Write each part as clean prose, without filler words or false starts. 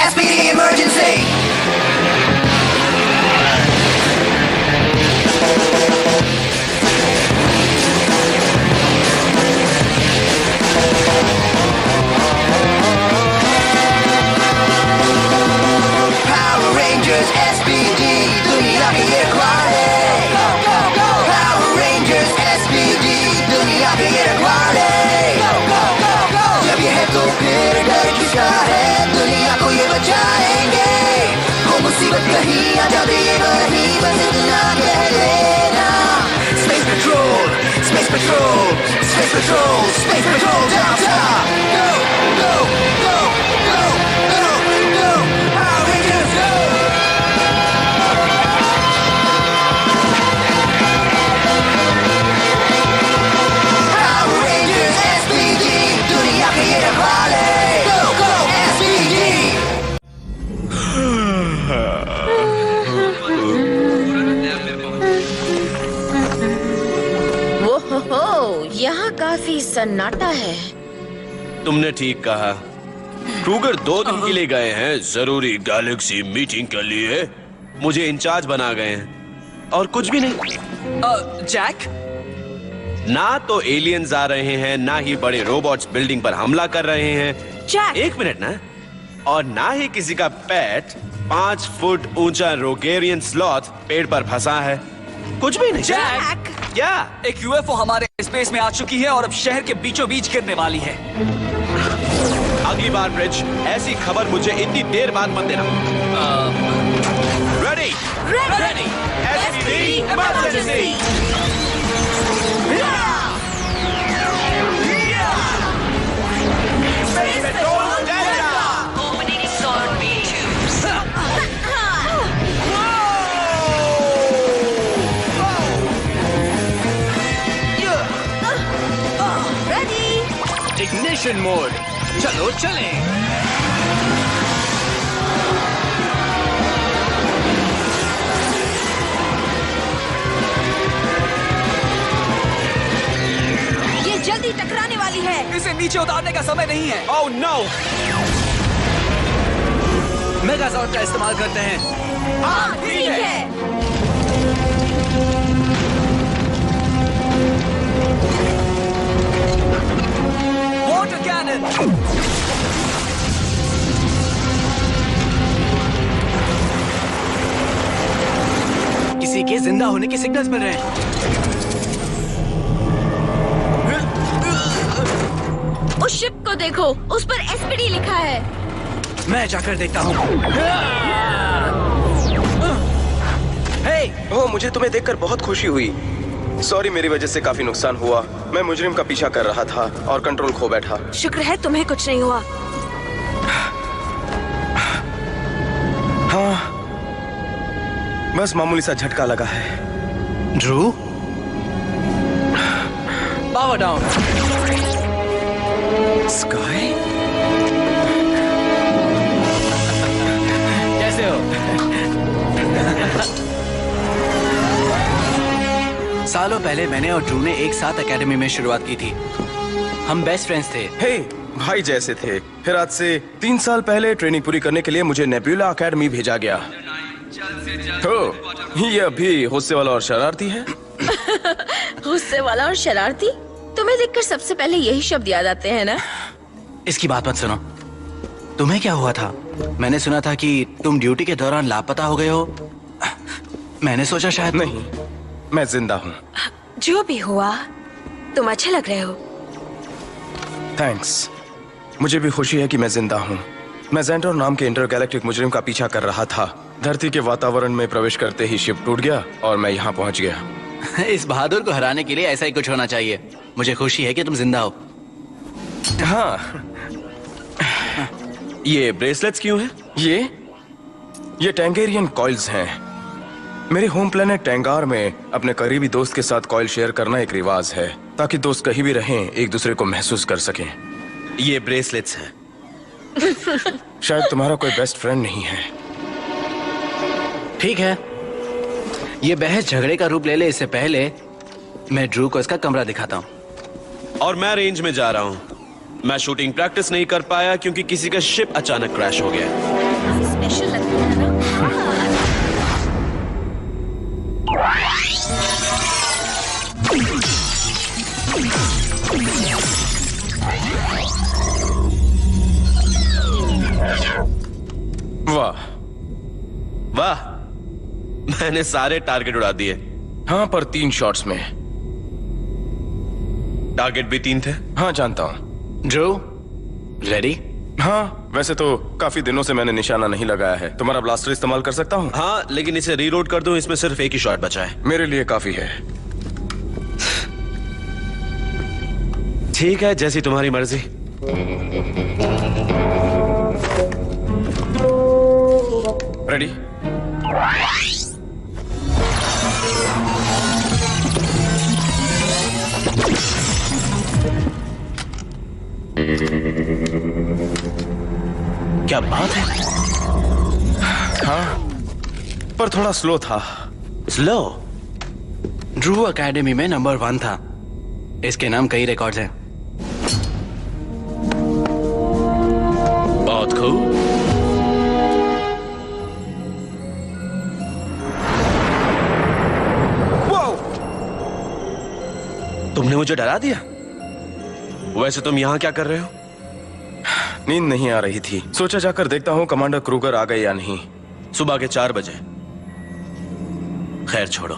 SPD emergency. Power Rangers SPD दुनिया की ये रखवाले. Go go go. Power Rangers SPD दुनिया की ये रखवाले. Go go go go. जब ये है तो फिर डर किसका है, दुनिया को ये बचाएंगे. हो मुसीबत कहीं आ जाए ये वही, बस इतना कह लेना. Space Patrol, Space Patrol, Space Patrol, Space Patrol Delta. Go go go go go go. Power Rangers go. Power Rangers SPD दुनिया के ये रखवाले. Go go SPD. ओहो, यहाँ काफी सन्नाटा है। तुमने ठीक कहा। क्रूगर 2 दिन के लिए गए हैं जरूरी गैलेक्सी मीटिंग के लिए। मुझे इंचार्ज बना गए हैं और कुछ भी नहीं। जैक, ना तो एलियंस आ रहे हैं, ना ही बड़े रोबोट्स बिल्डिंग पर हमला कर रहे हैं। जैक। 1 मिनट ना। और ना ही किसी का पेट 5 फुट ऊंचा रोगेरियन स्लॉथ पेड़ पर फंसा है। कुछ भी नहीं। जैक, क्या? एक यूएफओ हमारे स्पेस में आ चुकी है और अब शहर के बीचों बीच गिरने वाली है। अगली बार ब्रिज ऐसी खबर मुझे इतनी देर बाद मत देना। Ready ready. SPD emergency. Space Patrol Delta. Opening solar beam tubes. Ready? Ignition mode. चलो चलें. ये जल्दी टकराने वाली है। इसे नीचे उतारने का समय नहीं है। Oh no! मेगाजॉर्ड का इस्तेमाल करते हैं. हाँ, ठीक है। Water cannon. किसी के जिंदा होने के सिग्नल्स मिल रहे हैं. उस शिप को देखो, उस पर SPD लिखा है। मैं जाकर देखता हूँ. हे, ओह, मुझे तुम्हें देखकर बहुत खुशी हुई. सॉरी, मेरी वजह से काफी नुकसान हुआ. मैं मुजरिम का पीछा कर रहा था और कंट्रोल खो बैठा. शुक्र है तुम्हें कुछ नहीं हुआ। हाँ, बस मामूली सा झटका लगा है. Drew, power down. स्काई, कैसे हो? सालों पहले मैंने और ड्रू ने एक साथ एकेडमी में शुरुआत की थी. हम बेस्ट फ्रेंड्स थे. हे, भाई जैसे थे. फिर आज से 3 साल पहले ट्रेनिंग पूरी करने के लिए मुझे नेब्यूला एकेडमी भेजा गया. तो ये अभी गुस्से वाला और शरारती है. गुस्से वाला और शरारती? तुम्हें देखकर सबसे पहले यही शब्द याद आते हैं ना? इसकी बात मत सुनो. तुम्हें क्या हुआ था? मैंने सुना था कि तुम ड्यूटी के दौरान लापता हो गए हो. मैंने सोचा शायद. नहीं, मैं जिंदा हूँ. जो भी हुआ, तुम अच्छे लग रहे हो। थैंक्स. मुझे भी खुशी है कि मैं जिंदा हूँ. मैं जेंटर नाम के इंटरगैलेक्टिक मुजरिम का पीछा कर रहा था. धरती के वातावरण में प्रवेश करते ही शिप टूट गया और मैं यहाँ पहुँच गया. इस बहादुर को हराने के लिए ऐसा ही कुछ होना चाहिए. मुझे खुशी है कि तुम जिंदा हो. हाँ. ये ब्रेसलेट्स क्यों हैं? ये टैंगेरियन कॉइल्स हैं. मेरे होम प्लेनेट टैंगार में अपने करीबी दोस्त के साथ कॉइल शेयर करना एक रिवाज है, ताकि दोस्त कहीं भी रहें एक दूसरे को महसूस कर सकें. ये ब्रेसलेट्स हैं. शायद तुम्हारा कोई बेस्ट फ्रेंड नहीं है. ठीक है, ये बहस झगड़े का रूप ले ले इससे पहले मैं ड्रू को इसका कमरा दिखाता हूँ. और मैं रेंज में जा रहा हूँ. मैं शूटिंग प्रैक्टिस नहीं कर पाया क्योंकि किसी का शिप अचानक क्रैश हो गया। स्पेशल लगता है ना? वाह वाह, मैंने सारे टारगेट उड़ा दिए। हाँ, पर 3 शॉट्स में। टारगेट भी 3 थे। हाँ, जानता हूँ। Drew, ready? हाँ, वैसे तो काफी दिनों से मैंने निशाना नहीं लगाया है। तुम्हारा ब्लास्टर इस्तेमाल कर सकता हूँ? हाँ, लेकिन इसे रीलोड कर दूं, इसमें सिर्फ एक ही शॉट बचा है। मेरे लिए काफी है। ठीक है, जैसी तुम्हारी मर्जी। रेडी? क्या बात है? हाँ, पर थोड़ा स्लो था। स्लो? ड्रू एकेडमी में नंबर 1 था। इसके नाम कई रिकॉर्ड्स हैं। बहुत खूब। तुमने मुझे डरा दिया। वैसे तुम यहाँ क्या कर रहे हो? नींद नहीं आ रही थी, सोचा जाकर देखता हूँ कमांडर क्रूगर आ गए या नहीं। सुबह के 4 बजे। खैर छोड़ो,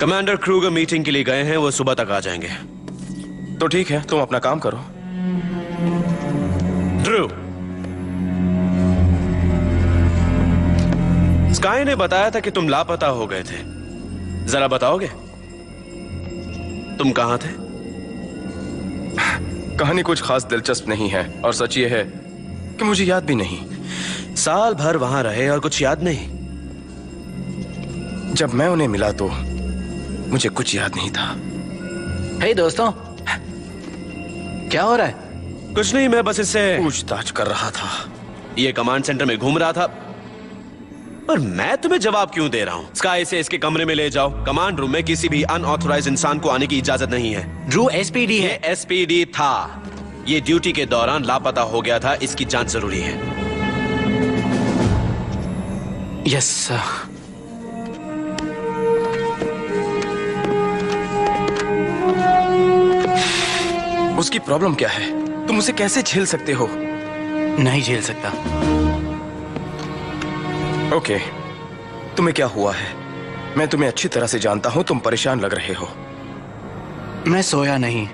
कमांडर क्रूगर मीटिंग के लिए गए हैं, वो सुबह तक आ जाएंगे। तो ठीक है, तुम अपना काम करो। ड्रू, स्काई ने बताया था कि तुम लापता हो गए थे। जरा बताओगे तुम कहां थे? कहानी कुछ खास दिलचस्प नहीं है, और सच ये है कि मुझे याद भी नहीं। साल भर वहां रहे और कुछ याद नहीं? जब मैं उन्हें मिला तो मुझे कुछ याद नहीं था। हे दोस्तों, क्या हो रहा है? कुछ नहीं, मैं बस इससे पूछताछ कर रहा था। ये कमांड सेंटर में घूम रहा था। और मैं तुम्हें जवाब क्यों दे रहा हूं? स्काई से इसके कमरे में ले जाओ। कमांड रूम में किसी भी अनऑथराइज्ड इंसान को आने की इजाजत नहीं है। ड्रू एसपीडी ये है। एसपीडी था। ये ड्यूटी के दौरान लापता हो गया था, इसकी जांच जरूरी है। Yes sir. उसकी प्रॉब्लम क्या है? तुम उसे कैसे झेल सकते हो? नहीं झेल सकता। ओके, तुम्हें क्या हुआ है? मैं तुम्हें अच्छी तरह से जानता हूं, तुम परेशान लग रहे हो। मैं सोया नहीं।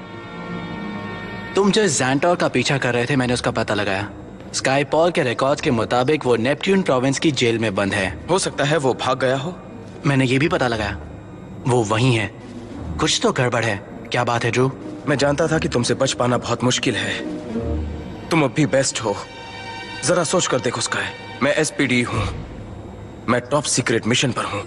तुम जो ज़ैंटोर का पीछा कर रहे थे, मैंने उसका पता लगाया। स्काई पॉल के रिकॉर्ड्स के मुताबिक वो नेपट्यून प्रोविंस की जेल में बंद है। हो सकता है वो भाग गया हो। मैंने ये भी पता लगाया, वो वहीं है। कुछ तो गड़बड़ है। क्या बात है ड्रू? मैं जानता था कि तुमसे बच पाना बहुत मुश्किल है। तुम अब भी बेस्ट हो। जरा सोच कर देखो स्काई, मैं एसपीडी हूं। मैं टॉप सीक्रेट मिशन पर हूं।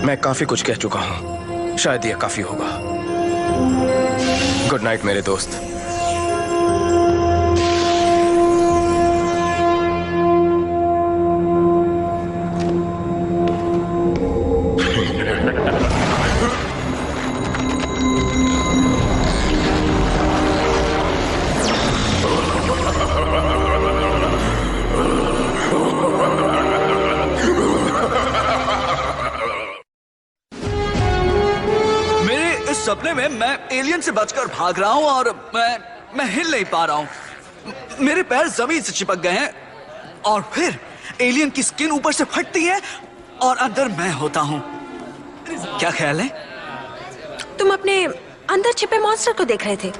मैं काफी कुछ कह चुका हूं, शायद यह काफी होगा। गुड नाइट मेरे दोस्त। सपने में मैं एलियन से बचकर भाग रहा हूं और मैं हिल नहीं पा रहा हूं। मेरे पैर जमीन से चिपक गए हैं और फिर एलियन की स्किन ऊपर से फटती है और अंदर मैं होता हूं। क्या ख्याल है? तुम अपने अंदर छिपे मॉन्स्टर को देख रहे थे,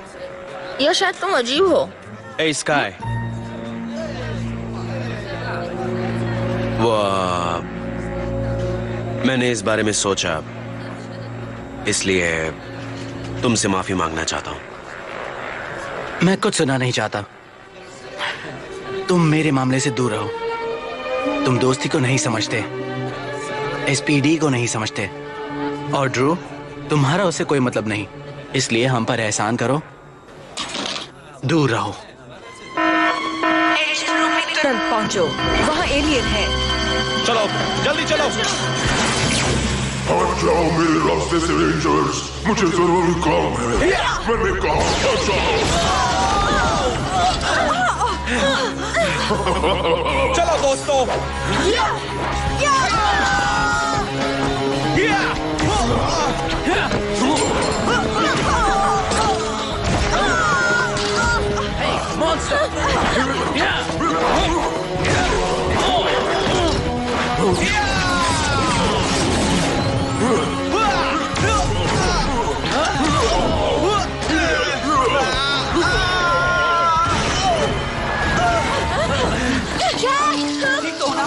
या शायद तुम अजीब हो। ए स्काई, वो मैंने इस बारे में सोचा, इसलिए तुमसे माफी मांगना चाहता हूं। मैं कुछ सुना नहीं चाहता। तुम मेरे मामले से दूर रहो। तुम दोस्ती को नहीं समझते, एसपीडी को नहीं समझते, और ड्रू, तुम्हारा उससे कोई मतलब नहीं। इसलिए हम पर एहसान करो, दूर रहो। तुरंत पहुंचो, वहाँ एलियन है। चलो जल्दी चलो। हट जाओ मेरे रास्ते से रेंजर्स, मुझे जरूरी काम है। मैंने कहा हट जाओ। चलो दोस्तों, ठीक तो होना।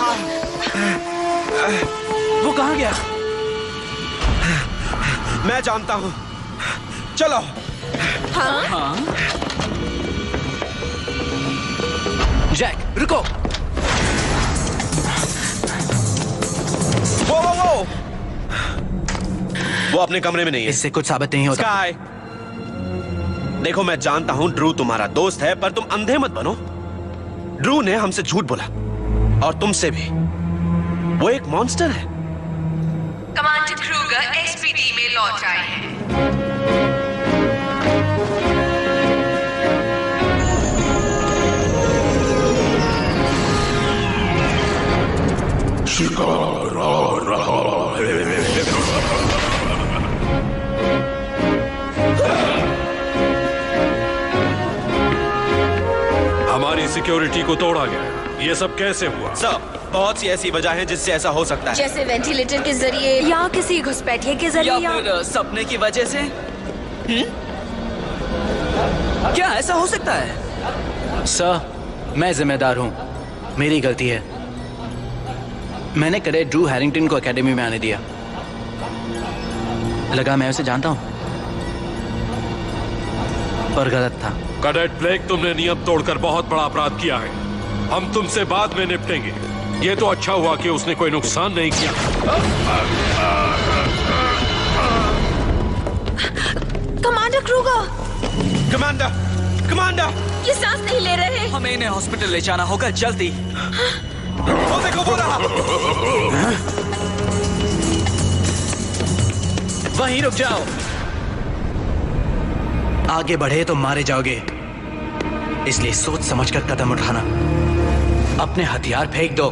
वो कहाँ गया? मैं जानता हूँ। चलो। हाँ? जैक, रुको। वो अपने कमरे में नहीं है। इससे कुछ साबित नहीं होता। स्काई, देखो मैं जानता हूं ड्रू तुम्हारा दोस्त है, पर तुम अंधे मत बनो। ड्रू ने हमसे झूठ बोला और तुमसे भी। वो एक मॉन्स्टर है। कमांडर क्रूगर एसपीडी में लौट आए हैं। शिकार आ रहा है। हमारी सिक्योरिटी को तोड़ा गया। ये सब कैसे हुआ? सब बहुत सी ऐसी वजह है जिससे ऐसा हो सकता है। जैसे वेंटिलेटर के जरिए या किसी घुसपैठिए के जरिए या फिर सपने की वजह से। क्या ऐसा हो सकता है? सर, मैं जिम्मेदार हूँ, मेरी गलती है। मैंने कैडेट ड्रू हैरिंगटन को एकेडमी में आने दिया। लगा मैं उसे जानता हूँ, पर गलत था। कैडेट ब्लेक, तुमने नियम तोड़कर बहुत बड़ा अपराध किया है। हम तुमसे बाद में निपटेंगे। ये तो अच्छा हुआ कि उसने कोई नुकसान नहीं किया। कमांडर क्रूगर, कमांडर, ये सांस नहीं ले रहे। हमें इन्हें हॉस्पिटल ले जाना होगा जल्दी। वो देखो वो रहा। वहीं रुक जाओ, आगे बढ़े तो मारे जाओगे, इसलिए सोच समझकर कदम उठाना। अपने हथियार फेंक दो।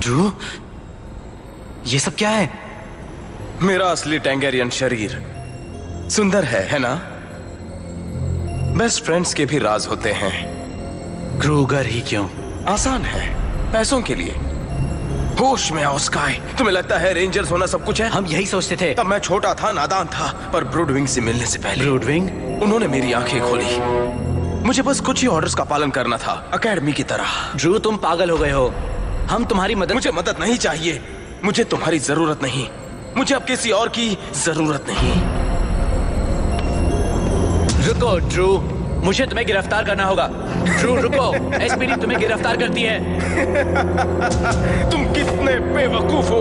ड्रू, ये सब क्या है? मेरा असली टेंगेरियन शरीर सुंदर है ना? बेस्ट फ्रेंड्स के भी राज होते हैं। क्रूगर ही क्यों? आसान है, पैसों के लिए। होश में आओ स्काई। तुम्हें लगता है रेंजर्स होना सब कुछ है? हम यही सोचते थे। तब मैं छोटा था, नादान था, पर ब्रूडविंग से मिलने से पहले ब्रूडविंग? उन्होंने मेरी आंखें खोली। मुझे बस कुछ ही ऑर्डर्स का पालन करना था, एकेडमी की तरह। ड्रू, तुम पागल हो गए हो। हम तुम्हारी मदद। मुझे मदद नहीं चाहिए, मुझे तुम्हारी जरूरत नहीं। मुझे अब किसी और की जरूरत नहीं। रुको ड्रू, मुझे तुम्हें गिरफ्तार करना होगा। ड्रू रुको, एसपीडी तुम्हें गिरफ्तार करती है। तुम कितने बेवकूफ हो।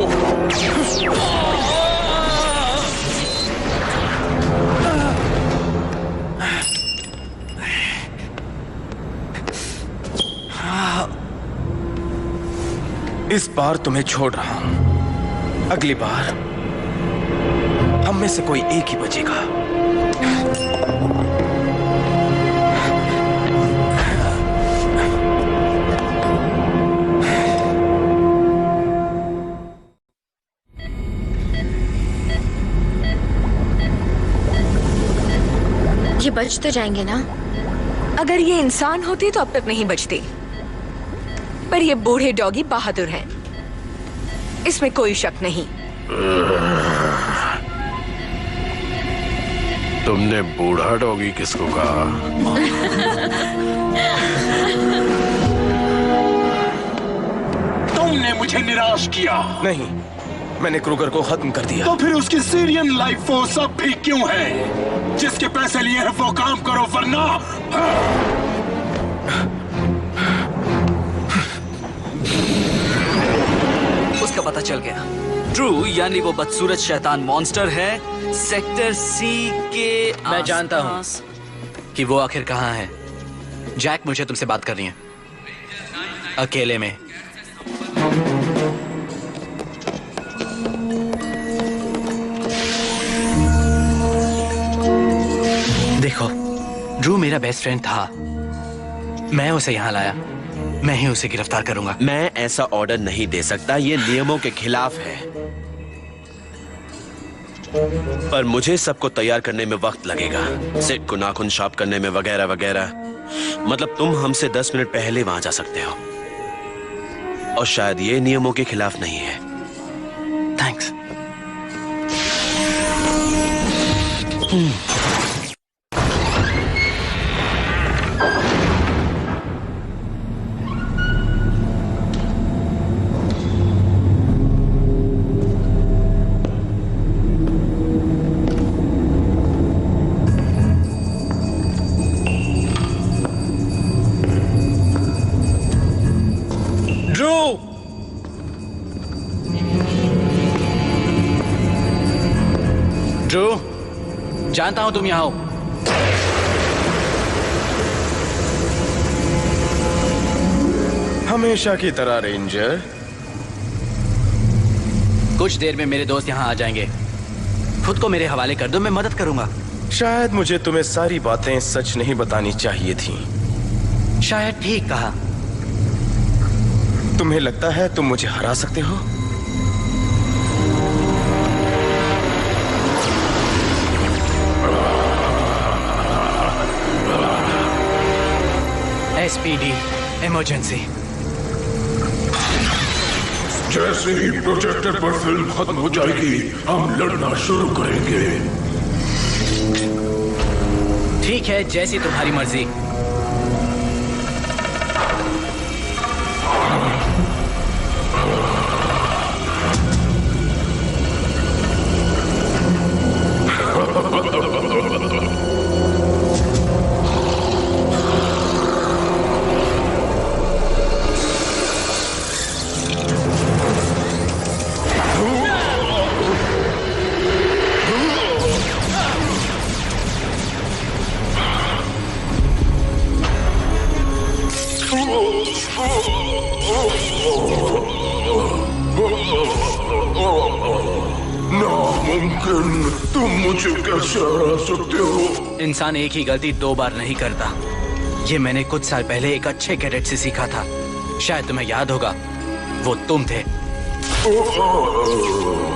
इस बार तुम्हें छोड़ रहा हूं, अगली बार हम में से कोई एक ही बचेगा। ये बच तो जाएंगे ना? अगर ये इंसान होती तो अब तक नहीं बचती, पर ये बूढ़े डॉगी बहादुर हैं, इसमें कोई शक नहीं। तुमने बूढ़ा डॉगी किसको कहा? तुमने मुझे निराश किया। नहीं, मैंने क्रूगर को खत्म कर दिया। तो फिर उसकी सीरियन लाइफ फोर्स अब भी क्यों है? जिसके पैसे लिए है वो काम करो, वरना उसका पता चल गया। ड्रू यानी वो बदसूरत शैतान मॉन्स्टर है सेक्टर सी के मैं जानता हूँ कि वो आखिर कहाँ है। जैक, मुझे तुमसे बात करनी है, अकेले में। देखो, ड्रू मेरा बेस्ट फ्रेंड था। मैं उसे यहाँ लाया, मैं ही उसे गिरफ्तार करूंगा। मैं ऐसा ऑर्डर नहीं दे सकता, ये नियमों के खिलाफ है। पर मुझे सबको तैयार करने में वक्त लगेगा, सेट को नाखून शार्प करने में वगैरह वगैरह। मतलब तुम हमसे 10 मिनट पहले वहां जा सकते हो, और शायद ये नियमों के खिलाफ नहीं है। थैंक्स। ड्रू, जानता हूं तुम यहां हो। हमेशा की तरह रेंजर। कुछ देर में मेरे दोस्त यहां आ जाएंगे। खुद को मेरे हवाले कर दो, मैं मदद करूंगा। शायद मुझे तुम्हें सारी बातें सच नहीं बतानी चाहिए थी। शायद ठीक कहा। तुम्हें लगता है तुम मुझे हरा सकते हो? SPD emergency. जैसे ही प्रोजेक्टर पर फिल्म खत्म हो जाएगी, हम लड़ना शुरू करेंगे। ठीक है, जैसी तुम्हारी मर्जी। नामुमकिन, तुम मुझे कैसे हरा सकते हो? इंसान एक ही गलती 2 बार नहीं करता। ये मैंने कुछ साल पहले एक अच्छे कैडेट से सीखा था। शायद तुम्हें याद होगा, वो तुम थे।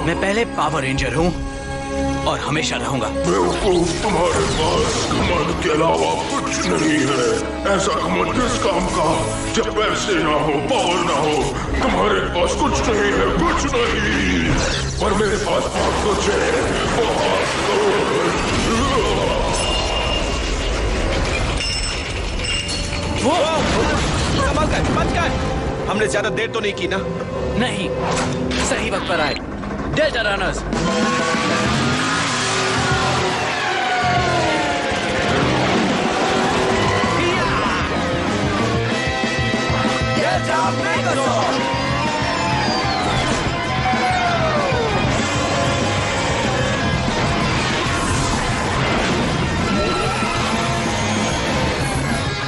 मैं पहले पावर रेंजर हूँ और हमेशा रहूंगा। बेवकूफ, तुम्हारे पास घमंड के अलावा कुछ नहीं है। ऐसा घमंड किस काम का, जब पैसे ना हो, पावर ना हो, तुम्हारे पास कुछ नहीं है, कुछ नहीं। पर मेरे पास बहुत कुछ है, बहुत कुछ। संभल कर, बच कर। हमने ज्यादा देर तो नहीं की ना? नहीं, सही वक्त पर आए। Delta runners.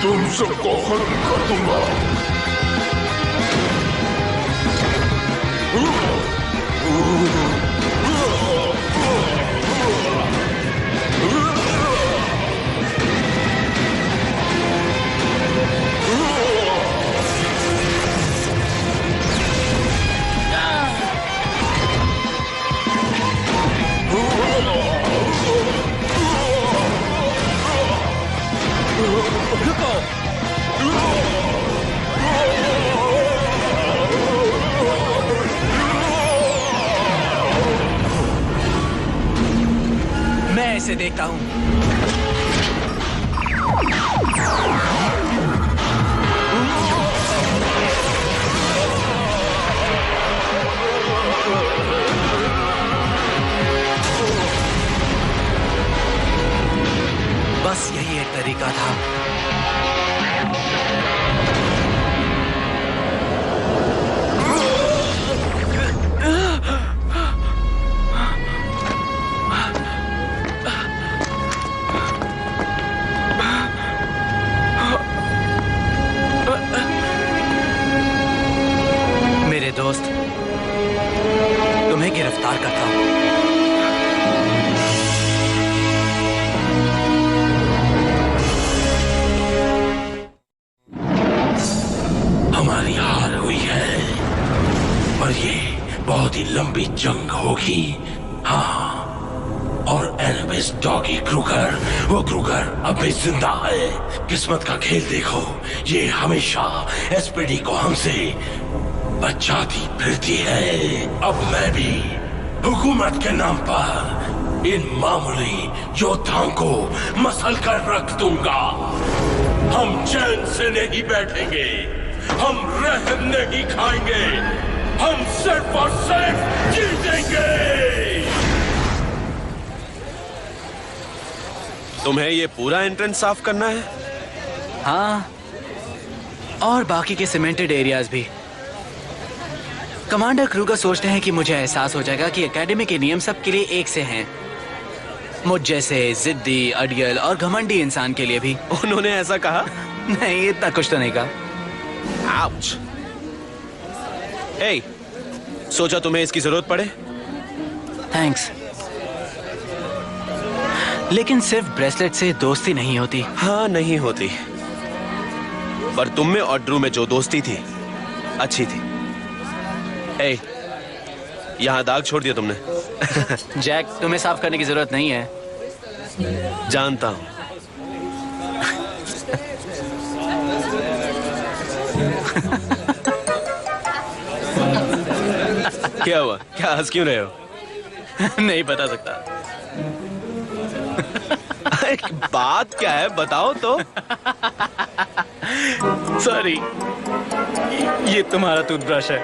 तुम सबको खत्म कर दूंगा। मैं इसे देखता हूं। बस यही एक तरीका था। दोस्त, तुम्हें गिरफ्तार करता हूं। हमारी हार हुई है और ये बहुत ही लंबी जंग होगी। हाँ, और एनाबिस डॉगी क्रूगर, वो क्रूगर अब भी जिंदा है। किस्मत का खेल देखो, ये हमेशा एसपीडी को हमसे बचाती फिरती है। अब मैं भी हुकूमत के नाम पर इन मामूली योद्धाओं को मसल कर रख दूंगा। हम चैन से नहीं बैठेंगे, हम रहम नहीं खाएंगे, हम सिर्फ और सिर्फ जीतेंगे। तुम्हें ये पूरा एंट्रेंस साफ करना है? हाँ, और बाकी के सीमेंटेड एरियाज भी। कमांडर क्रूगर सोचते हैं कि मुझे एहसास हो जाएगा कि एकेडमी के नियम सबके लिए एक से हैं, मुझ जैसे जिद्दी, अड़ियल और घमंडी इंसान के लिए भी। उन्होंने ऐसा कहा? नहीं, इतना कुछ तो नहीं कहा। आउच। हे, सोचा तुम्हें इसकी जरूरत पड़े? थैंक्स, लेकिन सिर्फ ब्रेसलेट से दोस्ती नहीं होती। हाँ, नहीं होती, पर तुम में और ड्रू में जो दोस्ती थी अच्छी थी। ए, यहाँ दाग छोड़ दिया तुमने। जैक, तुम्हें साफ करने की जरूरत नहीं है। जानता हूं। क्या हुआ? क्या हंस क्यों रहे हो? नहीं बता सकता। बात क्या है, बताओ तो। सॉरी, ये तुम्हारा टूथब्रश है।